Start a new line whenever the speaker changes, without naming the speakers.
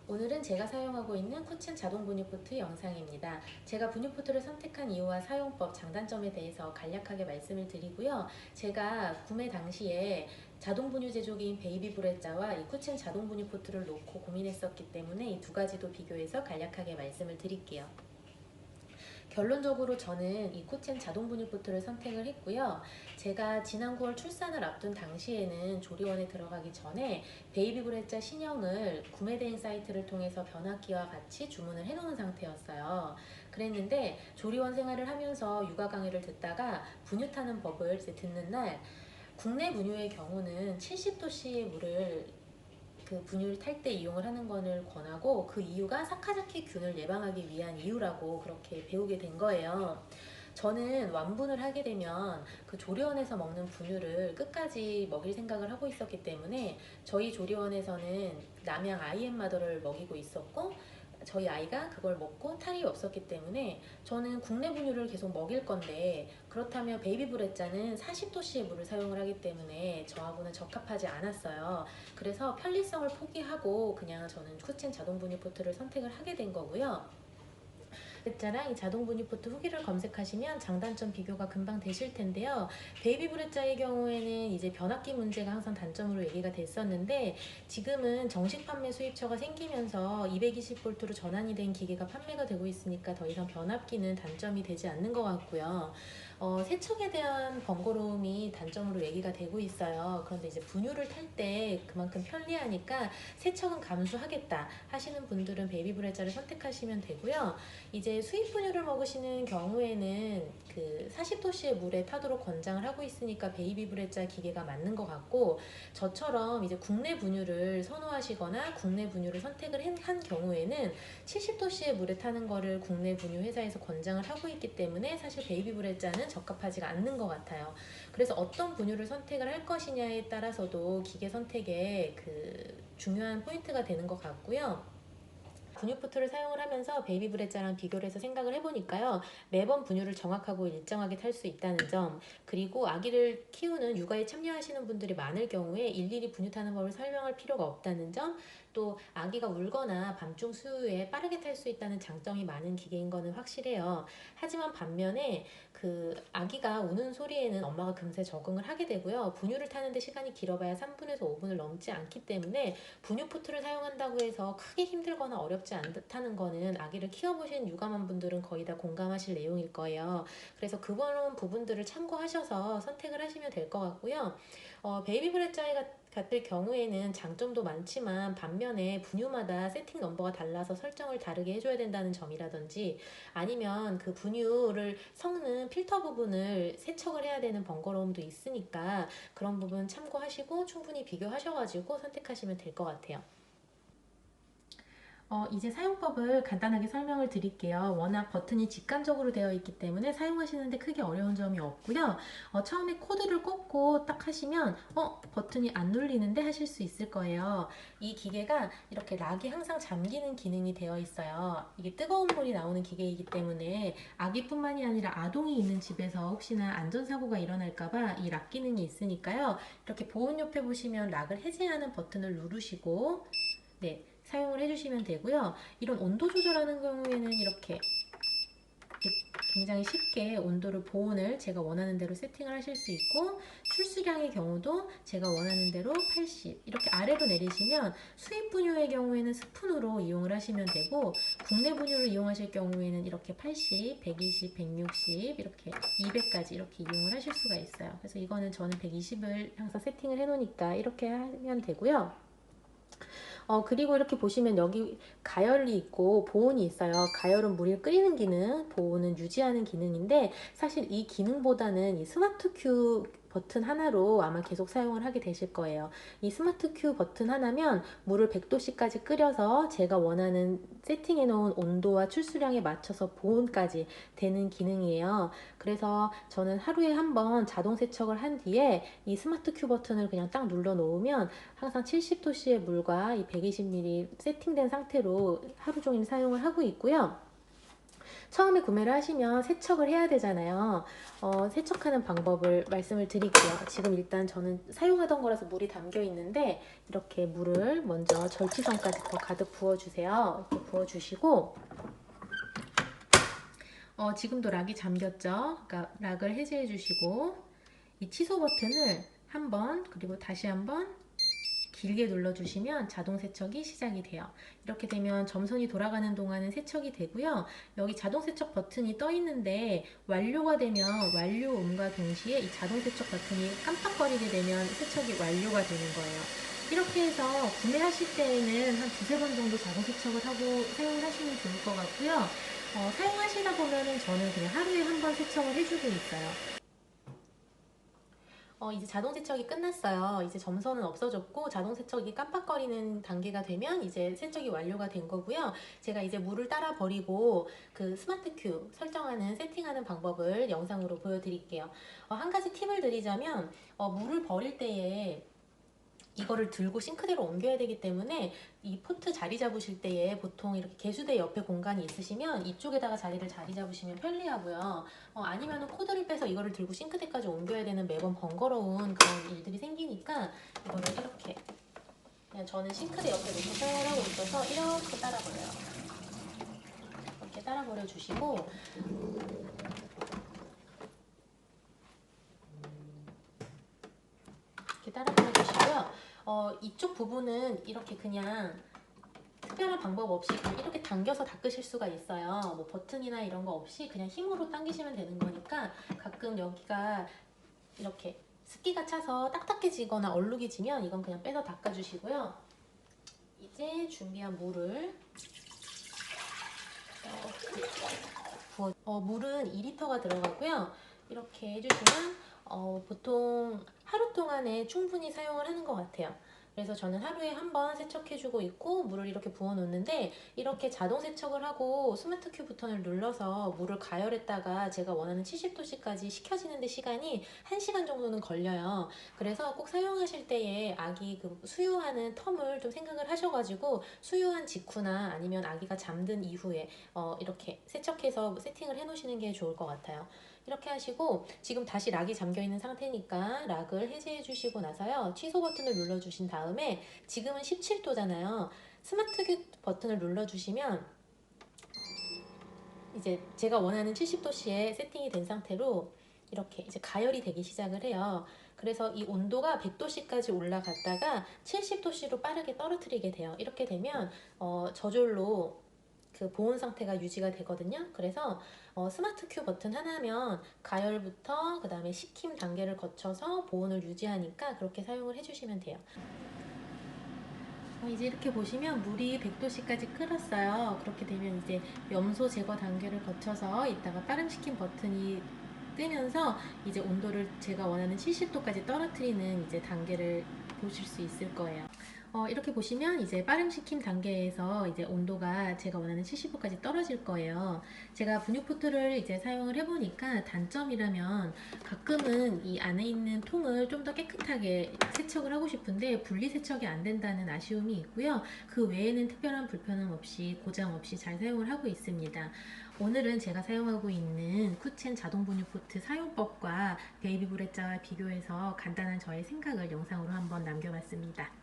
오늘은 제가 사용하고 있는 쿠첸 자동 분유포트 영상입니다. 제가 분유포트를 선택한 이유와 사용법, 장단점에 대해서 간략하게 말씀을 드리고요. 제가 구매 당시에 자동 분유 제조기인 베이비브레자와 이 쿠첸 자동 분유포트를 놓고 고민했었기 때문에 이 두 가지도 비교해서 간략하게 말씀을 드릴게요. 결론적으로 저는 이 쿠첸 자동 분유포트를 선택을 했고요. 제가 지난 9월 출산을 앞둔 당시에는 조리원에 들어가기 전에 베이비브레자 신형을 구매 대행 사이트를 통해서 변압기와 같이 주문을 해놓은 상태였어요. 그랬는데 조리원 생활을 하면서 육아 강의를 듣다가 분유 타는 법을 이제 듣는 날 국내 분유의 경우는 70도씨의 물을 분유를 탈 때 이용을 하는 것을 권하고, 그 이유가 사카자키균을 예방하기 위한 이유라고 그렇게 배우게 된 거예요. 저는 완분을 하게 되면 그 조리원에서 먹는 분유를 끝까지 먹일 생각을 하고 있었기 때문에 저희 조리원에서는 남양 IM 마더를 먹이고 있었고, 저희 아이가 그걸 먹고 탈이 없었기 때문에 저는 국내 분유를 계속 먹일 건데, 그렇다면 베이비브레자는 40도씨의 물을 사용을 하기 때문에 저하고는 적합하지 않았어요. 그래서 편리성을 포기하고 그냥 저는 쿠첸 자동 분유포트를 선택을 하게 된 거고요. 브레자랑 이 자동 분유포트 후기를 검색하시면 장단점 비교가 금방 되실 텐데요. 베이비브레자의 경우에는 이제 변압기 문제가 항상 단점으로 얘기가 됐었는데, 지금은 정식 판매 수입처가 생기면서 220V로 전환이 된 기계가 판매가 되고 있으니까 더 이상 변압기는 단점이 되지 않는 것 같고요. 세척에 대한 번거로움이 단점으로 얘기가 되고 있어요. 그런데 이제 분유를 탈 때 그만큼 편리하니까 세척은 감수하겠다 하시는 분들은 베이비브레자를 선택하시면 되고요. 이제 수입 분유를 먹으시는 경우에는 그 40도씨의 물에 타도록 권장을 하고 있으니까 베이비브레자 기계가 맞는 것 같고, 저처럼 이제 국내 분유를 선호하시거나 국내 분유를 선택을 한 경우에는 70도씨의 물에 타는 거를 국내 분유 회사에서 권장을 하고 있기 때문에 사실 베이비브레자는 적합하지가 않는 것 같아요. 그래서 어떤 분유를 선택을 할 것이냐에 따라서도 기계 선택에 중요한 포인트가 되는 것 같고요. 분유포트를 사용을 하면서 베이비브레자랑 비교를 해서 생각을 해보니까요, 매번 분유를 정확하고 일정하게 탈 수 있다는 점, 그리고 아기를 키우는 육아에 참여하시는 분들이 많을 경우에 일일이 분유 타는 법을 설명할 필요가 없다는 점, 또 아기가 울거나 밤중 수유에 빠르게 탈 수 있다는 장점이 많은 기계인 거는 확실해요. 하지만 반면에 아기가 우는 소리에는 엄마가 금세 적응을 하게 되고요. 분유를 타는데 시간이 길어봐야 3분에서 5분을 넘지 않기 때문에 분유포트를 사용한다고 해서 크게 힘들거나 어렵지 않다는 거는 아기를 키워보신 유감한 분들은 거의 다 공감하실 내용일 거예요. 그래서 그런 부분들을 참고하셔서 선택을 하시면 될 것 같고요. 베이비브레자이 같을 경우에는 장점도 많지만 반면에 분유마다 세팅 넘버가 달라서 설정을 다르게 해줘야 된다는 점이라든지, 아니면 그 분유를 섞는 필터 부분을 세척을 해야 되는 번거로움도 있으니까 그런 부분 참고하시고 충분히 비교하셔가지고 선택하시면 될 것 같아요. 이제 사용법을 간단하게 설명을 드릴게요. 워낙 버튼이 직관적으로 되어 있기 때문에 사용하시는데 크게 어려운 점이 없고요. 처음에 코드를 꽂고 딱 하시면 버튼이 안 눌리는데 하실 수 있을 거예요. 이 기계가 이렇게 락이 항상 잠기는 기능이 되어 있어요. 이게 뜨거운 물이 나오는 기계이기 때문에 아기뿐만이 아니라 아동이 있는 집에서 혹시나 안전사고가 일어날까봐 이 락 기능이 있으니까요. 이렇게 보온 옆에 보시면 락을 해제하는 버튼을 누르시고 사용을 해주시면 되고요. 이런 온도 조절하는 경우에는 이렇게 굉장히 쉽게 온도를 보온을 제가 원하는 대로 세팅을 하실 수 있고, 출수량의 경우도 제가 원하는 대로 80 이렇게 아래로 내리시면 수입 분유의 경우에는 스푼으로 이용을 하시면 되고, 국내 분유를 이용하실 경우에는 이렇게 80, 120, 160 이렇게 200까지 이렇게 이용을 하실 수가 있어요. 그래서 이거는 저는 120을 항상 세팅을 해 놓으니까 이렇게 하면 되고요. 그리고 이렇게 보시면 여기 가열이 있고 보온이 있어요. 가열은 물을 끓이는 기능, 보온은 유지하는 기능인데, 사실 이 기능보다는 이 스마트 큐 버튼 하나로 아마 계속 사용을 하게 되실 거예요. 이 스마트 큐 버튼 하나면 물을 100도씨까지 끓여서 제가 원하는 세팅해 놓은 온도와 출수량에 맞춰서 보온까지 되는 기능이에요. 그래서 저는 하루에 한 번 자동 세척을 한 뒤에 이 스마트 큐 버튼을 그냥 딱 눌러 놓으면 항상 70도씨의 물과 이 120ml 세팅된 상태로 하루 종일 사용을 하고 있고요. 처음에 구매를 하시면 세척을 해야 되잖아요. 세척하는 방법을 말씀을 드릴게요. 지금 일단 저는 사용하던 거라서 물이 담겨 있는데 이렇게 물을 먼저 절취선까지 더 가득 부어주세요. 이렇게 부어주시고 지금도 락이 잠겼죠? 그러니까 락을 해제해 주시고 이 취소 버튼을 한 번 그리고 다시 한번 길게 눌러주시면 자동 세척이 시작이 돼요. 이렇게 되면 점선이 돌아가는 동안은 세척이 되고요. 여기 자동 세척 버튼이 떠 있는데 완료가 되면 완료음과 동시에 이 자동 세척 버튼이 깜빡거리게 되면 세척이 완료가 되는 거예요. 이렇게 해서 구매하실 때에는 한 두세 번 정도 자동 세척을 하고 사용을 하시면 좋을 것 같고요. 사용하시다 보면은 저는 그냥 하루에 한 번 세척을 해주고 있어요. 이제 자동 세척이 끝났어요. 이제 점선은 없어졌고 자동 세척이 깜빡거리는 단계가 되면 이제 세척이 완료가 된 거고요. 제가 이제 물을 따라 버리고 그 스마트 큐 설정하는 세팅하는 방법을 영상으로 보여드릴게요. 한 가지 팁을 드리자면 물을 버릴 때에 이거를 들고 싱크대로 옮겨야 되기 때문에 이 포트 자리 잡으실 때에 보통 이렇게 개수대 옆에 공간이 있으시면 이쪽에다가 자리를 자리 잡으시면 편리하고요. 아니면 코드를 빼서 이거를 들고 싱크대까지 옮겨야 되는 매번 번거로운 그런 일들이 생기니까 이거를 이렇게 그냥 저는 싱크대 옆에 놓고 사용을 하고 있어서 이렇게 따라 버려요. 이렇게 따라 버려 주시고 이렇게 따라 버려 주시고요. 이쪽 부분은 이렇게 그냥 특별한 방법 없이 그냥 이렇게 당겨서 닦으실 수가 있어요. 뭐 버튼이나 이런 거 없이 그냥 힘으로 당기시면 되는 거니까 가끔 여기가 이렇게 습기가 차서 딱딱해지거나 얼룩이 지면 이건 그냥 빼서 닦아주시고요. 이제 준비한 물을 물은 2리터가 들어가고요. 이렇게 해주시면 보통 하루 동안에 충분히 사용을 하는 것 같아요. 그래서 저는 하루에 한 번 세척해주고 있고 물을 이렇게 부어 놓는데 이렇게 자동 세척을 하고 스마트 큐 버튼을 눌러서 물을 가열했다가 제가 원하는 70도씨까지 식혀지는데 시간이 1시간 정도는 걸려요. 그래서 꼭 사용하실 때에 아기 그 수유하는 텀을 좀 생각을 하셔가지고 수유한 직후나 아니면 아기가 잠든 이후에 이렇게 세척해서 세팅을 해 놓으시는 게 좋을 것 같아요. 이렇게 하시고 지금 다시 락이 잠겨 있는 상태니까 락을 해제해 주시고 나서요. 취소 버튼을 눌러 주신 다음에 지금은 17도잖아요. 스마트 큐 버튼을 눌러 주시면 이제 제가 원하는 70도씨에 세팅이 된 상태로 이렇게 이제 가열이 되기 시작을 해요. 그래서 이 온도가 100도씨까지 올라갔다가 70도씨로 빠르게 떨어뜨리게 돼요. 이렇게 되면 저절로 그 보온 상태가 유지가 되거든요. 그래서 스마트 큐 버튼 하나면 가열부터 그 다음에 식힘 단계를 거쳐서 보온을 유지하니까 그렇게 사용을 해주시면 돼요. 이제 이렇게 보시면 물이 100도씨까지 끓었어요. 그렇게 되면 이제 염소 제거 단계를 거쳐서 이따가 빠름식힘 버튼이 뜨면서 이제 온도를 제가 원하는 70도까지 떨어뜨리는 이제 단계를 보실 수 있을 거예요. 이렇게 보시면 이제 빠름식힘 단계에서 이제 온도가 제가 원하는 70도까지 떨어질 거예요. 제가 분유포트를 이제 사용을 해보니까 단점이라면 가끔은 이 안에 있는 통을 좀 더 깨끗하게 세척을 하고 싶은데 분리 세척이 안 된다는 아쉬움이 있고요. 그 외에는 특별한 불편함 없이 고장 없이 잘 사용을 하고 있습니다. 오늘은 제가 사용하고 있는 쿠첸 자동 분유포트 사용법과 베이비 브레자와 비교해서 간단한 저의 생각을 영상으로 한번 남겨봤습니다.